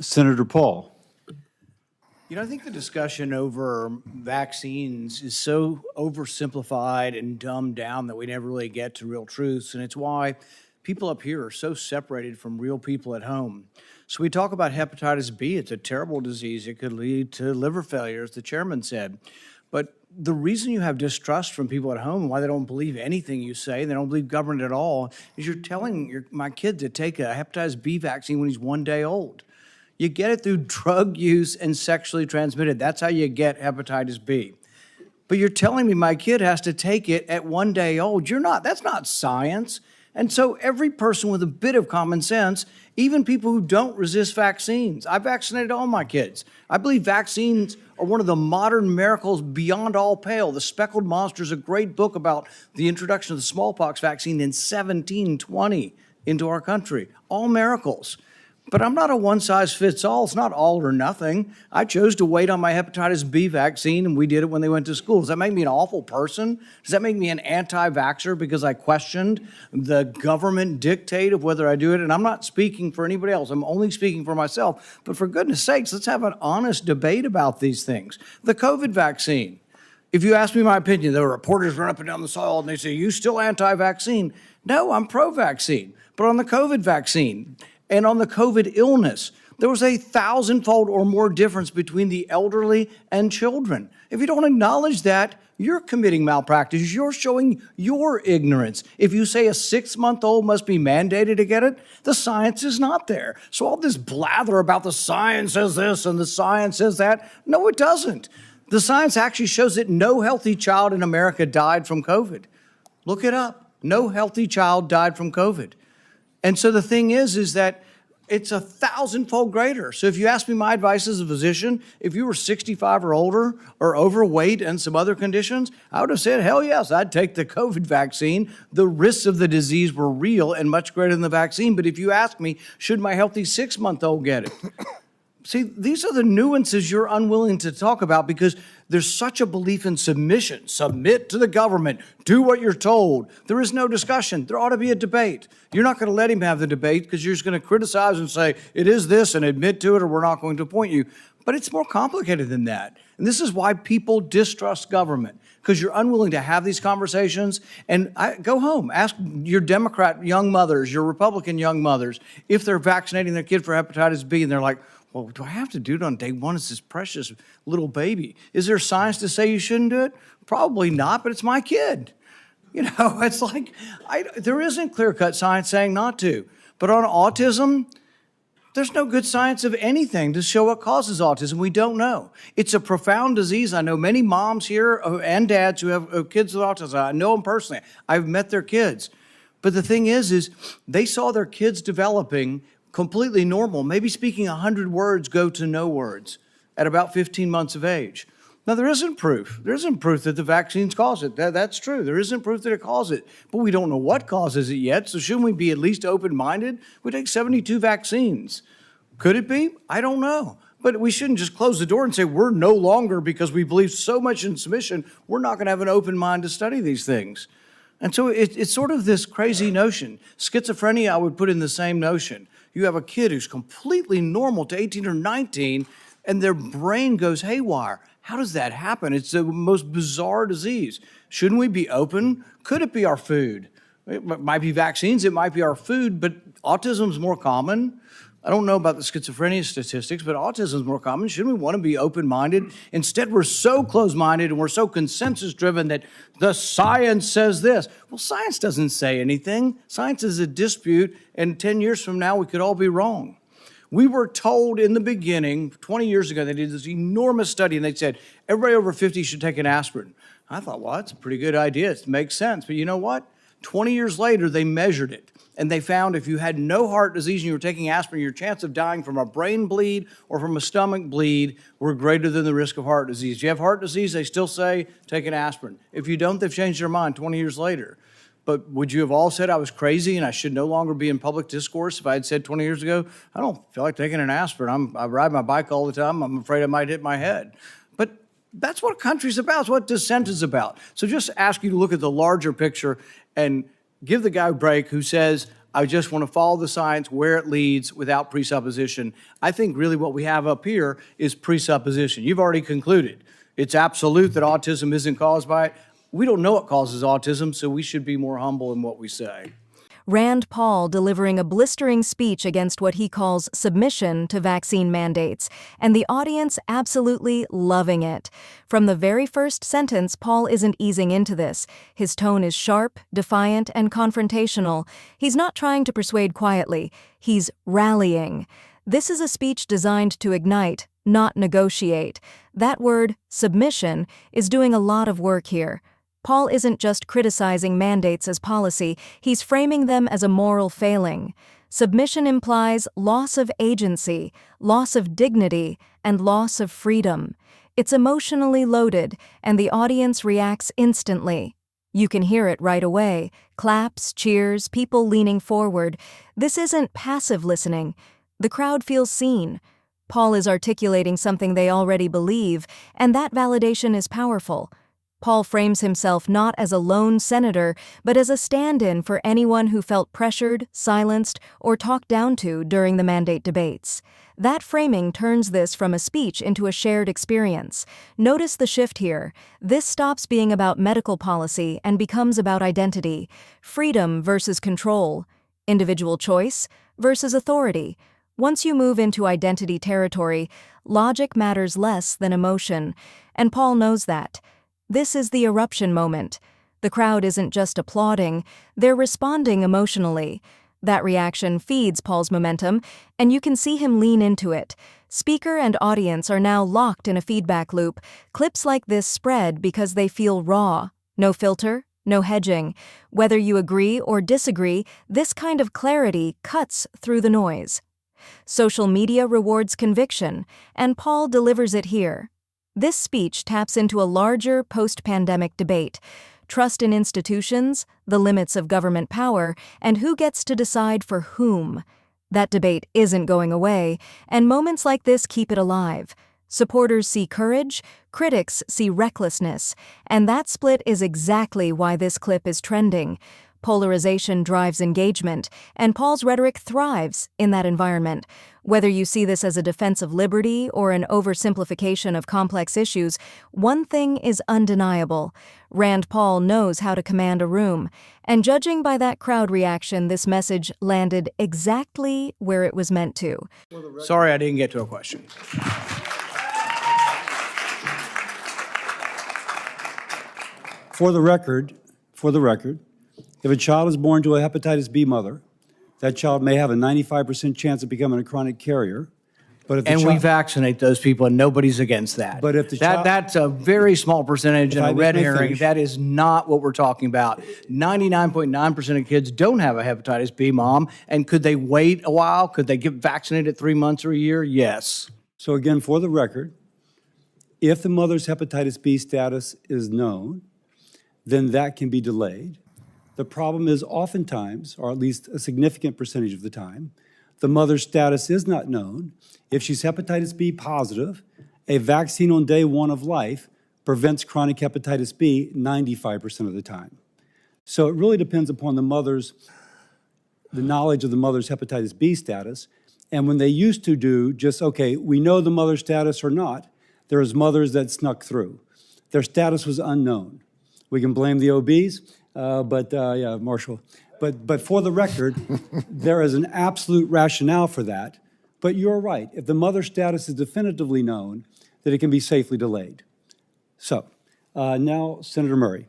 Senator Paul. You know, I think the discussion over vaccines is so oversimplified and dumbed down that we never really get to real truths. And it's why people up here are so separated from real people at home. So we talk about hepatitis B. It's a terrible disease. It could lead to liver failure, as the chairman said. But the reason you have distrust from people at home and why they don't believe anything you say, they don't believe government at all, is you're telling my kid to take a hepatitis B vaccine when he's 1 day old. You get it through drug use and sexually transmitted. That's how you get hepatitis B. But you're telling me my kid has to take it at 1 day old. That's not science. And so every person with a bit of common sense, even people who don't resist vaccines, I vaccinated all my kids. I believe vaccines are one of the modern miracles beyond all pale. The Speckled Monster is a great book about the introduction of the smallpox vaccine in 1720 into our country. All miracles. But I'm not a one-size-fits-all. It's not all or nothing. I chose to wait on my hepatitis B vaccine, and we did it when they went to school. Does that make me an awful person? Does that make me an anti-vaxxer because I questioned the government dictate of whether I do it? And I'm not speaking for anybody else. I'm only speaking for myself. But for goodness sakes, let's have an honest debate about these things. The COVID vaccine. If you ask me my opinion, the reporters run up and down the aisle and they say, "You still anti-vaccine?" No, I'm pro-vaccine. But on the COVID vaccine, and on the COVID illness, there was a 1,000-fold or more difference between the elderly and children. If you don't acknowledge that, you're committing malpractice. You're showing your ignorance. If you say a 6-month-old must be mandated to get it, the science is not there. So all this blather about the science says this and the science says that, no, it doesn't. The science actually shows that no healthy child in America died from COVID. Look it up. No healthy child died from COVID. And so the thing is that it's 1,000-fold greater. So if you ask me my advice as a physician, if you were 65 or older or overweight and some other conditions, I would have said, hell yes, I'd take the COVID vaccine. The risks of the disease were real and much greater than the vaccine. But if you ask me, should my healthy 6-month-old get it? See, these are the nuances you're unwilling to talk about because there's such a belief in submission. Submit to the government. Do what you're told. There is no discussion. There ought to be a debate. You're not going to let him have the debate because you're just going to criticize and say, it is this, and admit to it, or we're not going to appoint you. But it's more complicated than that. And this is why people distrust government, because you're unwilling to have these conversations. And go home. Ask your Democrat young mothers, your Republican young mothers, if they're vaccinating their kid for hepatitis B, and they're like, well, do I have to do it on day one? It's this precious little baby. Is there science to say you shouldn't do it? Probably not, but it's my kid. You know, it's like, there isn't clear-cut science saying not to. But on autism, there's no good science of anything to show what causes autism. We don't know. It's a profound disease. I know many moms here and dads who have kids with autism. I know them personally. I've met their kids. But the thing is they saw their kids developing completely normal, maybe speaking 100 words go to no words at about 15 months of age. Now, there isn't proof. There isn't proof that the vaccines cause it. That's true. There isn't proof that it causes it. But we don't know what causes it yet, so shouldn't we be at least open-minded? We take 72 vaccines. Could it be? I don't know. But we shouldn't just close the door and say we're no longer, because we believe so much in submission, we're not going to have an open mind to study these things. And so it's sort of this crazy notion. Schizophrenia, I would put in the same notion. You have a kid who's completely normal to 18 or 19, and their brain goes haywire. How does that happen? It's the most bizarre disease. Shouldn't we be open? Could it be our food? It might be vaccines, it might be our food, but autism's more common. I don't know about the schizophrenia statistics, but autism is more common. Shouldn't we want to be open-minded? Instead, we're so close-minded and we're so consensus-driven that the science says this. Well, science doesn't say anything. Science is a dispute, and 10 years from now, we could all be wrong. We were told in the beginning, 20 years ago, they did this enormous study, and they said, everybody over 50 should take an aspirin. I thought, well, that's a pretty good idea. It makes sense. But you know what? 20 years later, they measured it. And they found if you had no heart disease and you were taking aspirin, your chance of dying from a brain bleed or from a stomach bleed were greater than the risk of heart disease. If you have heart disease, they still say take an aspirin. If you don't, they've changed their mind 20 years later. But would you have all said I was crazy and I should no longer be in public discourse if I had said 20 years ago, I don't feel like taking an aspirin. I ride my bike all the time. I'm afraid I might hit my head. But that's what a country's about. It's what dissent is about. So just ask you to look at the larger picture and give the guy a break who says, I just want to follow the science where it leads without presupposition. I think really what we have up here is presupposition. You've already concluded. It's absolute that autism isn't caused by it. We don't know what causes autism, so we should be more humble in what we say. Rand Paul delivering a blistering speech against what he calls submission to vaccine mandates, and the audience absolutely loving it. From the very first sentence, Paul isn't easing into this. His tone is sharp, defiant, and confrontational. He's not trying to persuade quietly. He's rallying. This is a speech designed to ignite, not negotiate. That word, submission, is doing a lot of work here. Paul isn't just criticizing mandates as policy, he's framing them as a moral failing. Submission implies loss of agency, loss of dignity, and loss of freedom. It's emotionally loaded, and the audience reacts instantly. You can hear it right away. Claps, cheers, people leaning forward. This isn't passive listening. The crowd feels seen. Paul is articulating something they already believe, and that validation is powerful. Paul frames himself not as a lone senator, but as a stand-in for anyone who felt pressured, silenced, or talked down to during the mandate debates. That framing turns this from a speech into a shared experience. Notice the shift here. This stops being about medical policy and becomes about identity. Freedom versus control. Individual choice versus authority. Once you move into identity territory, logic matters less than emotion, and Paul knows that. This is the eruption moment. The crowd isn't just applauding, they're responding emotionally. That reaction feeds Paul's momentum, and you can see him lean into it. Speaker and audience are now locked in a feedback loop. Clips like this spread because they feel raw. No filter, no hedging. Whether you agree or disagree, this kind of clarity cuts through the noise. Social media rewards conviction, and Paul delivers it here. This speech taps into a larger post-pandemic debate: trust in institutions, the limits of government power, and who gets to decide for whom. That debate isn't going away, and moments like this keep it alive. Supporters see courage, critics see recklessness, and that split is exactly why this clip is trending. Polarization drives engagement, and Paul's rhetoric thrives in that environment. Whether you see this as a defense of liberty or an oversimplification of complex issues, one thing is undeniable. Rand Paul knows how to command a room, and judging by that crowd reaction, this message landed exactly where it was meant to. Sorry I didn't get to a question. For the record, if a child is born to a hepatitis B mother, that child may have a 95% chance of becoming a chronic carrier. But if we vaccinate those people, and nobody's against that. But if the child, that's a very small percentage and a red herring. Finish. That is not what we're talking about. 99.9% of kids don't have a hepatitis B mom, and could they wait a while? Could they get vaccinated 3 months or a year? Yes. So again, for the record, if the mother's hepatitis B status is known, then that can be delayed. The problem is oftentimes, or at least a significant percentage of the time, the mother's status is not known. If she's hepatitis B positive, a vaccine on day one of life prevents chronic hepatitis B 95% of the time. So it really depends upon the knowledge of the mother's hepatitis B status. And when they used to do just, okay, we know the mother's status or not, there was mothers that snuck through. Their status was unknown. We can blame the OBs. Yeah, Marshall. But for the record, there is an absolute rationale for that. But you're right. If the mother's status is definitively known, that it can be safely delayed. So now, Senator Murray.